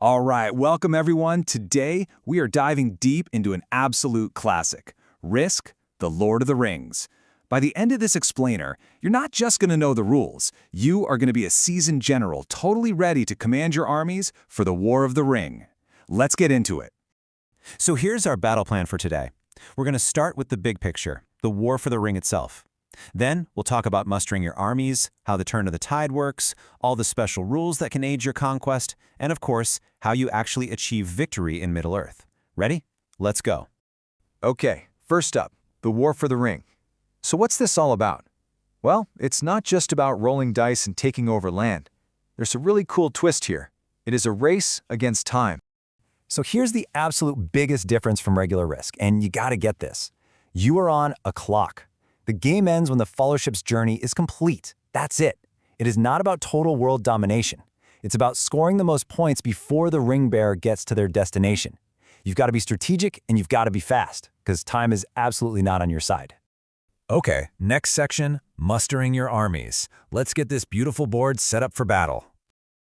All right, welcome everyone. Today, we are diving deep into an absolute classic, Risk, The Lord of the Rings. By the end of this explainer, you're not just going to know the rules, you are going to be a seasoned general totally ready to command your armies for the War of the Ring. Let's get into it. So here's our battle plan for today. We're going to start with the big picture, the War for the Ring itself. Then we'll talk about mustering your armies, how the turn of the tide works, all the special rules that can aid your conquest, and of course, how you actually achieve victory in Middle-earth. Ready? Let's go. Okay, first up, the War for the Ring. So what's this all about? Well, it's not just about rolling dice and taking over land. There's a really cool twist here. It is a race against time. So here's the absolute biggest difference from regular Risk, and you gotta get this. You are on a clock. The game ends when the Fellowship's journey is complete. That's it. It is not about total world domination. It's about scoring the most points before the ring bearer gets to their destination. You've got to be strategic and you've got to be fast, because time is absolutely not on your side. Okay, next section, mustering your armies. Let's get this beautiful board set up for battle.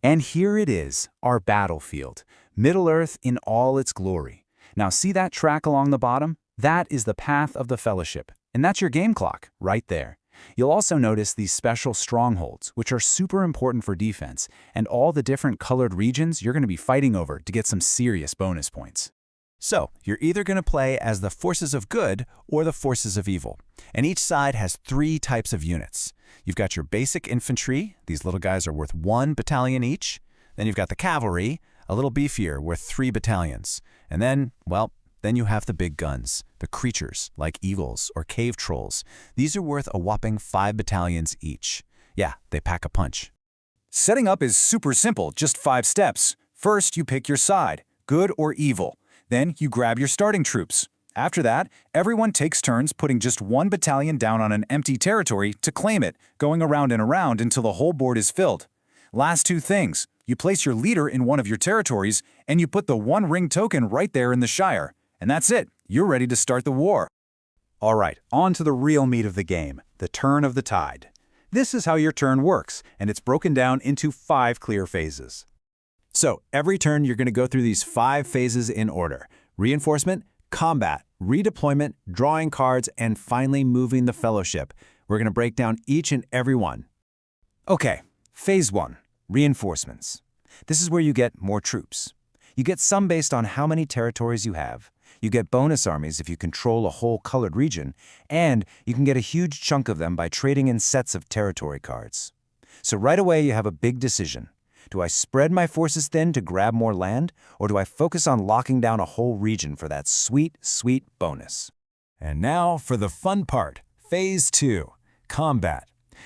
And here it is, our battlefield, Middle-earth in all its glory. Now see that track along the bottom? That is the path of the Fellowship. And that's your game clock, right there. You'll also notice these special strongholds, which are super important for defense, and all the different colored regions you're going to be fighting over to get some serious bonus points. So, you're either going to play as the forces of good or the forces of evil. And each side has 3 types of units. You've got your basic infantry. These little guys are worth 1 battalion each. Then you've got the cavalry, a little beefier, worth 3 battalions. And then, well, then you have the big guns, the creatures like eagles or cave trolls. These are worth a whopping 5 battalions each. Yeah, they pack a punch. Setting up is super simple, just 5 steps. First, you pick your side, good or evil. Then you grab your starting troops. After that, everyone takes turns putting just 1 battalion down on an empty territory to claim it, going around and around until the whole board is filled. Last 2 things, you place your leader in one of your territories and you put the 1 ring token right there in the Shire. And that's it. You're ready to start the war. All right, on to the real meat of the game, the turn of the tide. This is how your turn works, and it's broken down into 5 clear phases. So, every turn you're going to go through these 5 phases in order. Reinforcement, combat, redeployment, drawing cards, and finally moving the Fellowship. We're going to break down each and every one. Okay, Phase 1, Reinforcements. This is where you get more troops. You get some based on how many territories you have. You get bonus armies if you control a whole colored region, and you can get a huge chunk of them by trading in sets of territory cards. So right away you have a big decision. Do I spread my forces thin to grab more land, or do I focus on locking down a whole region for that sweet, sweet bonus? And now for the fun part, Phase 2, combat.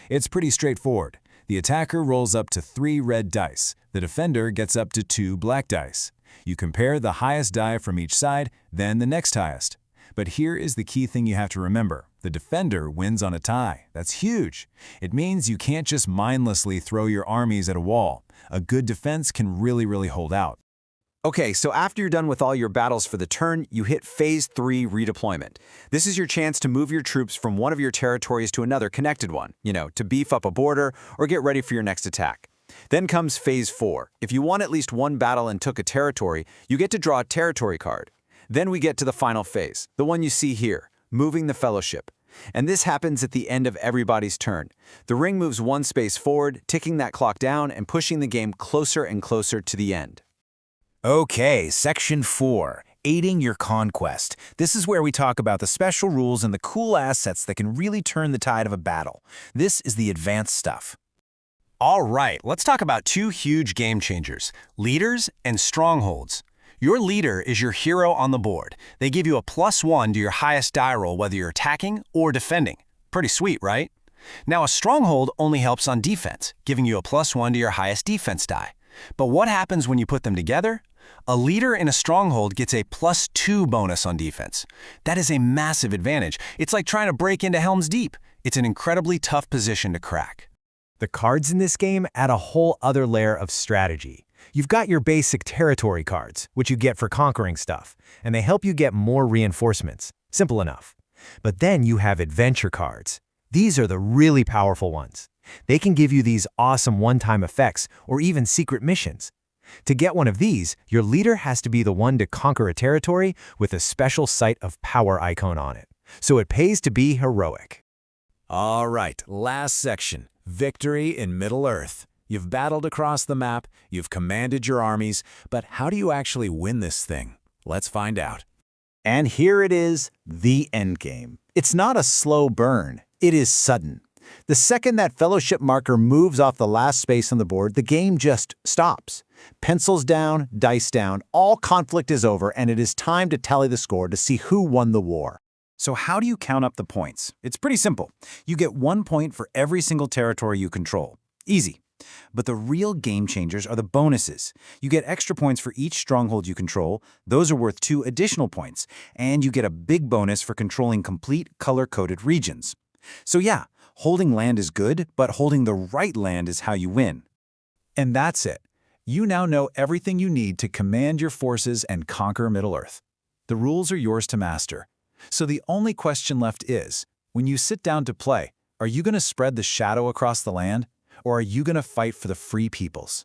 It's pretty straightforward. The attacker rolls up to 3 red dice. The defender gets up to 2 black dice. You compare the highest die from each side, then the next highest. But here is the key thing you have to remember. The defender wins on a tie. That's huge. It means you can't just mindlessly throw your armies at a wall. A good defense can really hold out. Okay, so after you're done with all your battles for the turn, you hit Phase 3 redeployment. This is your chance to move your troops from one of your territories to another connected one, to beef up a border or get ready for your next attack. Then comes Phase 4. If you won at least 1 battle and took a territory, you get to draw a territory card. Then we get to the final phase, the one you see here, moving the Fellowship. And this happens at the end of everybody's turn. The ring moves 1 space forward, ticking that clock down and pushing the game closer and closer to the end. Okay, Section 4, Aiding Your Conquest. This is where we talk about the special rules and the cool assets that can really turn the tide of a battle. This is the advanced stuff. All right, let's talk about 2 huge game changers, leaders and strongholds. Your leader is your hero on the board. They give you a +1 to your highest die roll whether you're attacking or defending. Pretty sweet, right? Now a stronghold only helps on defense, giving you a +1 to your highest defense die. But what happens when you put them together? A leader in a stronghold gets a +2 bonus on defense. That is a massive advantage. It's like trying to break into Helm's Deep. It's an incredibly tough position to crack. The cards in this game add a whole other layer of strategy. You've got your basic territory cards, which you get for conquering stuff, and they help you get more reinforcements. Simple enough. But then you have adventure cards. These are the really powerful ones. They can give you these awesome one-time effects or even secret missions. To get one of these, your leader has to be the one to conquer a territory with a special site of power icon on it. So it pays to be heroic. All right, last section, victory in Middle-earth. You've battled across the map, you've commanded your armies, but how do you actually win this thing? Let's find out. And here it is, the endgame. It's not a slow burn, it is sudden. The second that fellowship marker moves off the last space on the board, the game just stops. Pencils down, dice down, all conflict is over, and it is time to tally the score to see who won the war. So how do you count up the points? It's pretty simple. You get 1 point for every single territory you control. Easy. But the real game changers are the bonuses. You get extra points for each stronghold you control. Those are worth 2 additional points. And you get a big bonus for controlling complete color-coded regions. So yeah, holding land is good, but holding the right land is how you win. And that's it. You now know everything you need to command your forces and conquer Middle-earth. The rules are yours to master. So the only question left is, when you sit down to play, are you going to spread the shadow across the land, or are you going to fight for the free peoples?